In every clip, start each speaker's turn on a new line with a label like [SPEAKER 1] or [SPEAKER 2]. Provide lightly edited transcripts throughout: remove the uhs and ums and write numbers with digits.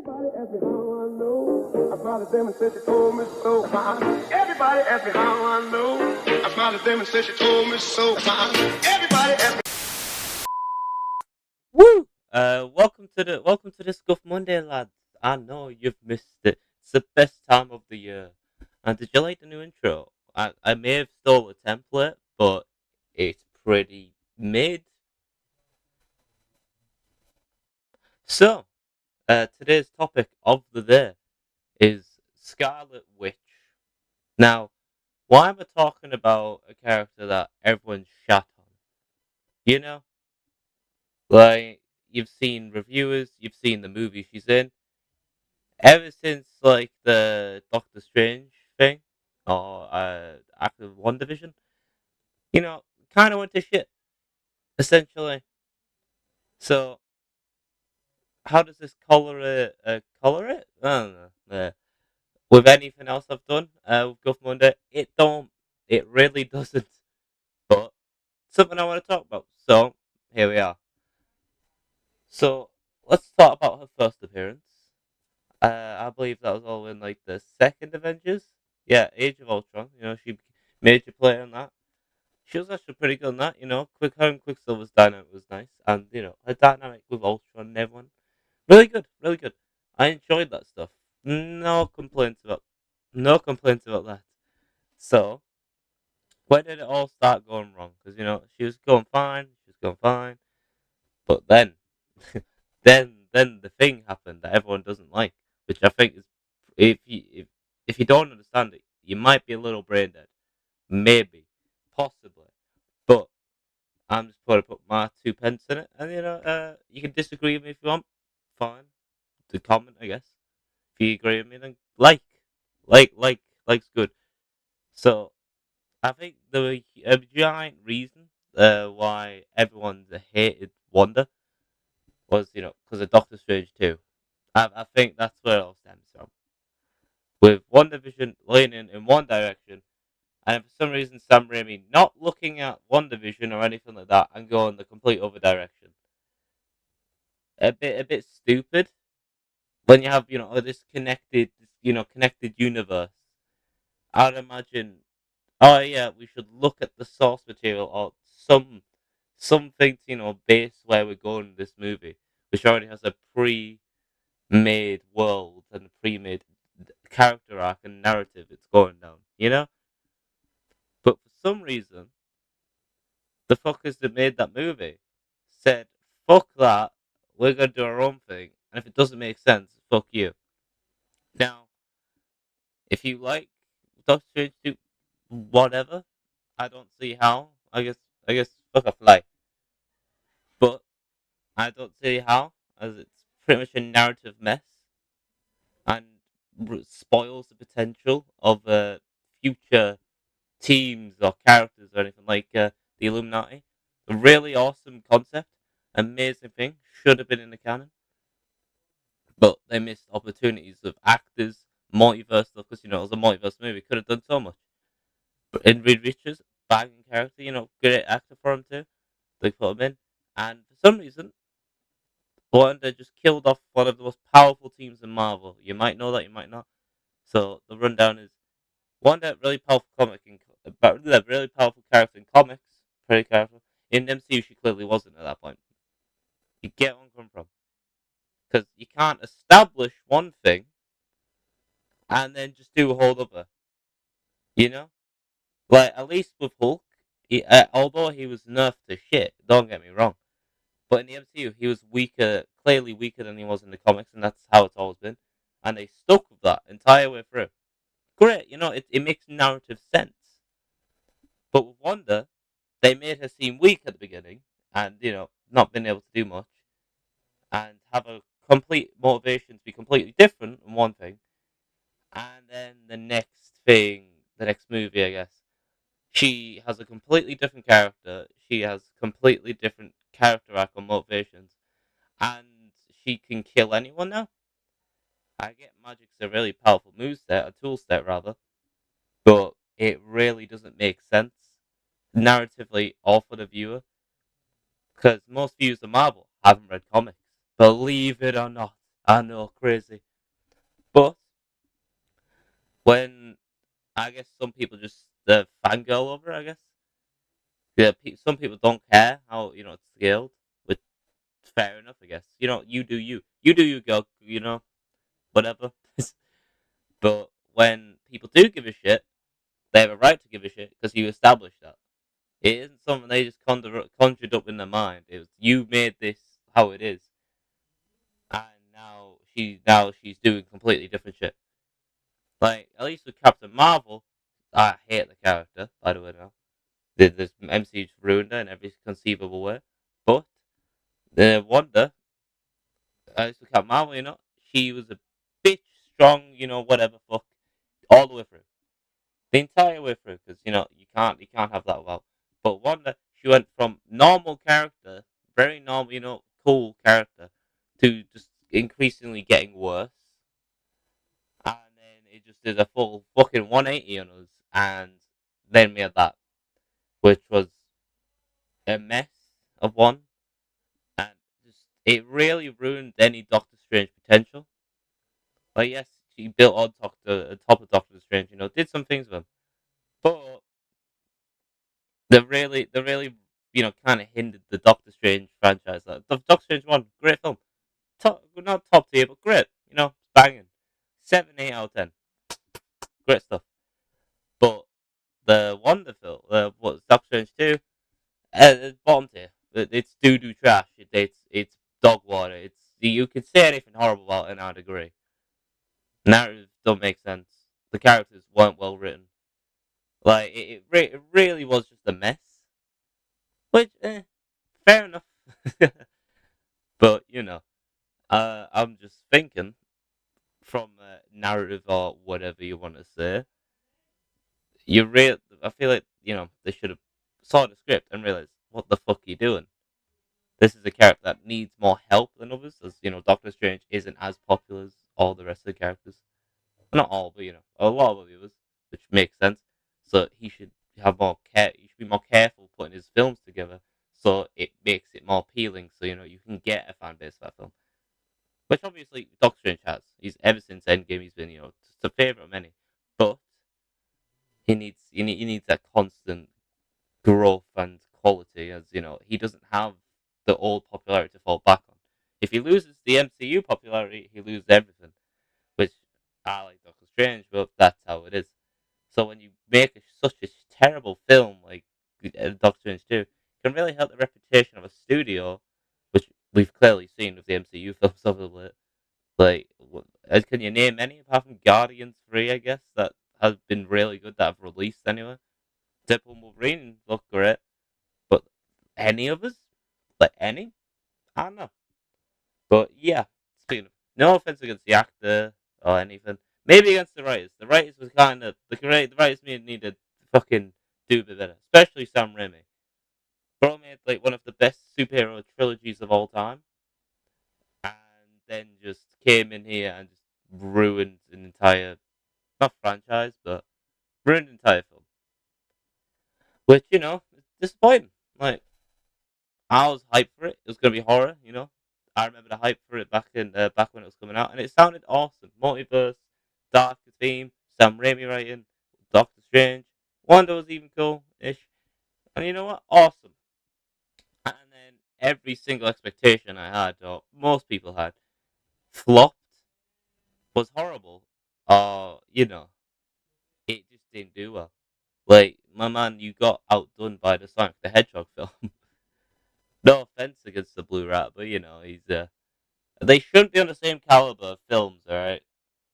[SPEAKER 1] Everybody ask me how I know. I smiled at them and said she told me so. Everybody ask me how I know. I smiled at them and said she told me so. Everybody ask me.
[SPEAKER 2] Woo! Welcome to this Guff Monday, lads. I know you've missed it. It's the best time of the year. And did you like the new intro? I may have stole a template, but it's pretty mid. So, today's topic of the day is Scarlet Witch. Now, why am I talking about a character that everyone's shat on? You know, like you've seen reviewers, you've seen the movie she's in. Ever since like the Doctor Strange thing or after WandaVision, kind of went to shit essentially. So how does this color it? I don't know. With anything else I've done with Guff Monday, it really doesn't. But something I want to talk about. So here we are. So let's talk about her first appearance. I believe that was all in like the second Avengers. Yeah, Age of Ultron. She major play on that. She was actually pretty good on that. Her and Quicksilver's dynamic was nice, and her dynamic with Ultron and everyone, really good, really good. I enjoyed that stuff. No complaints about that. So when did it all start going wrong? Because she was going fine, but then then the thing happened that everyone doesn't like, which I think is if you don't understand it, you might be a little brain dead, maybe, possibly, but I'm just going to put my 2 pence in it, and you can disagree with me if you want, fine, to comment, I guess. If you agree with me, then like's good. So I think a giant reason why everyone's hated Wanda was because of Doctor Strange 2. I think that's where it all stems from. With WandaVision leaning in one direction, and for some reason Sam Raimi not looking at WandaVision or anything like that and going the complete other direction. A bit stupid when you have this connected universe. I'd imagine, oh yeah, we should look at the source material or something to base where we're going in this movie, which already has a pre-made world and a pre-made character arc and narrative it's going down. But for some reason, the fuckers that made that movie said, fuck that, we're gonna do our own thing, and if it doesn't make sense, fuck you. Now, if you like Doctor Strange 2, whatever, I don't see how. I guess fuck off life. But I don't see how, as it's pretty much a narrative mess and spoils the potential of future teams or characters or anything like the Illuminati. A really awesome concept, amazing thing, should have been in the canon, but they missed opportunities of actors, multiverse stuff, because it was a multiverse movie, could have done so much. But in Reed Richards, banging character, great actor for him too. They put him in, and for some reason, Wanda just killed off one of the most powerful teams in Marvel. You might know that, you might not. So the rundown is Wanda, really powerful really powerful character in comics, pretty powerful. In MCU, she clearly wasn't at that point. You get where I'm coming from, because you can't establish one thing and then just do a whole other. You know, like at least with Hulk, although he was nerfed to shit, don't get me wrong, but in the MCU he was weaker, clearly weaker than he was in the comics, and that's how it's always been. And they stuck with that entire way through. Great, it makes narrative sense. But with Wanda, they made her seem weak at the beginning, and not being able to do much, and have a complete motivation to be completely different in one thing, and then the next movie, I guess, she has a completely different character. She has completely different character arc and motivations, and she can kill anyone now. I get magic's a really powerful a tool set rather, but it really doesn't make sense narratively or for the viewer, because most viewers of Marvel haven't read comics. Believe it or not. I know, crazy. But when I guess some people just fangirl over it, I guess. Yeah, some people don't care how it's scaled, which is fair enough, I guess. You do you, girl. Whatever. But when people do give a shit, they have a right to give a shit because you established that. It isn't something they just conjured up in their mind. It was you made this how it is, and now she's doing completely different shit. Like at least with Captain Marvel, I hate the character. By the way, now the MCU's ruined her in every conceivable way. But the Wanda, at least with Captain Marvel, she was a bitch, strong, whatever, fuck, all the way through. The entire way through, because you can't have that well. But Wanda, she went from normal character, very normal, cool character, to just increasingly getting worse, and then it just did a full fucking 180 on us, and then we had that, which was a mess of one, and just it really ruined any Doctor Strange potential. Like yes, she built on top of Doctor Strange, did some things with him, but they really, kind of hindered the Doctor Strange franchise. Like, the Doctor Strange one, great film, not top tier, but great. Banging, 7, 8 out of 10, great stuff. But the Wonder film, what's Doctor Strange 2, it's bottom tier. It's doo doo trash. It's dog water. You can say anything horrible about it, and I'd agree. Narratives don't make sense. The characters weren't well written. Like it really was just a mess. Which, fair enough. But I'm just thinking from a narrative or whatever you want to say. I feel like they should have saw the script and realized what the fuck are you doing. This is a character that needs more help than others, as Doctor Strange isn't as popular as all the rest of the characters. Not all, but a lot of the others, which makes sense. So he should have more care. He should be more careful putting his films together, so it makes it more appealing. So you can get a fan base for that film, which obviously Doctor Strange has. He's ever since Endgame, he's been just a favorite of many. But he needs that constant growth and quality, as he doesn't have the old popularity to fall back on. If he loses the MCU popularity, he loses everything. Which I like Doctor Strange, but that's how it is. So when you make such a terrible film like Doctor Strange 2, it can really help the reputation of a studio, which we've clearly seen with the MCU films over the late. Like, can you name any apart from Guardians 3, I guess, that has been really good that have released anyway? Deadpool and Wolverine look great, but any others? Like, any? I don't know. But yeah, speaking of, no offense against the actor or anything, maybe against the writers. The writers was kind of the writers needed to fucking do a bit better, especially Sam Raimi. Bro made like one of the best superhero trilogies of all time, and then just came in here and just ruined an entire not franchise, but ruined an entire film. Which is disappointing. Like I was hyped for it. It was gonna be horror. I remember the hype for it back when it was coming out, and it sounded awesome. Multiverse, dark theme, Sam Raimi writing, Doctor Strange, Wanda was even cool-ish, and you know what? Awesome. And then every single expectation I had, or most people had, flopped, was horrible. It just didn't do well. Like my man, you got outdone by the Sonic the Hedgehog film. No offense against the Blue Rat, but he's they shouldn't be on the same caliber of films, alright?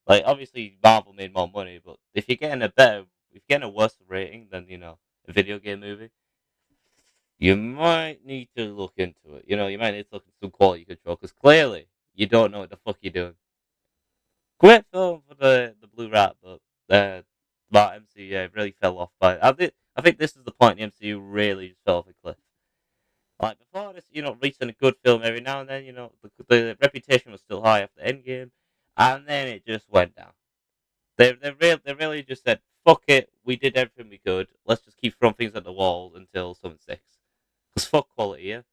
[SPEAKER 2] Like, obviously, Marvel made more money, but if you're getting a worse rating than, a video game movie, you might need to look into it. You might need to look into some quality control, because clearly, you don't know what the fuck you're doing. Great film for the Blue Rat, but that MCU really fell off. But I think this is the point the MCU really just fell off a cliff. Like before this, reaching a good film every now and then, the reputation was still high after Endgame, and then it just went down. They really just said, "Fuck it, we did everything we could. Let's just keep throwing things at the wall until something sticks." Because fuck quality, yeah.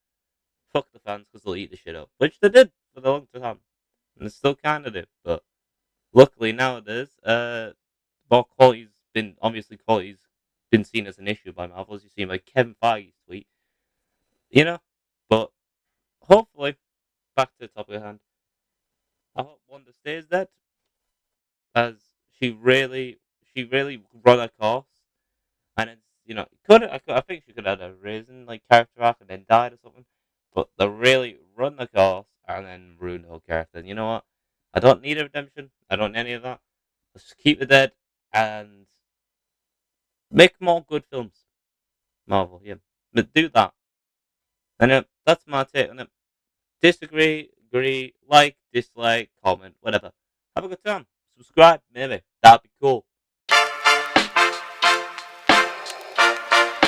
[SPEAKER 2] Fuck the fans because they'll eat the shit up, which they did for the long time. and it's still kind of do. But luckily nowadays, more quality's been seen as an issue by Marvel, as you see by Kevin Feige's tweet, you know. But hopefully, back to the topic at hand. I hope Wanda stays dead, as she really, she really run a course, and it's I think she could have had a reason like character arc and then died or something, but they really run the course and then ruin the whole character. And you know what? I don't need a redemption. I don't need any of that. Let's just keep the dead and make more good films. Marvel, yeah, but do that. And that's my take on it. Disagree, agree, like, dislike, comment, whatever. Have a good time. Subscribe, maybe. That'd be cool.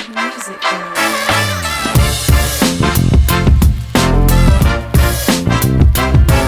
[SPEAKER 3] Music Man.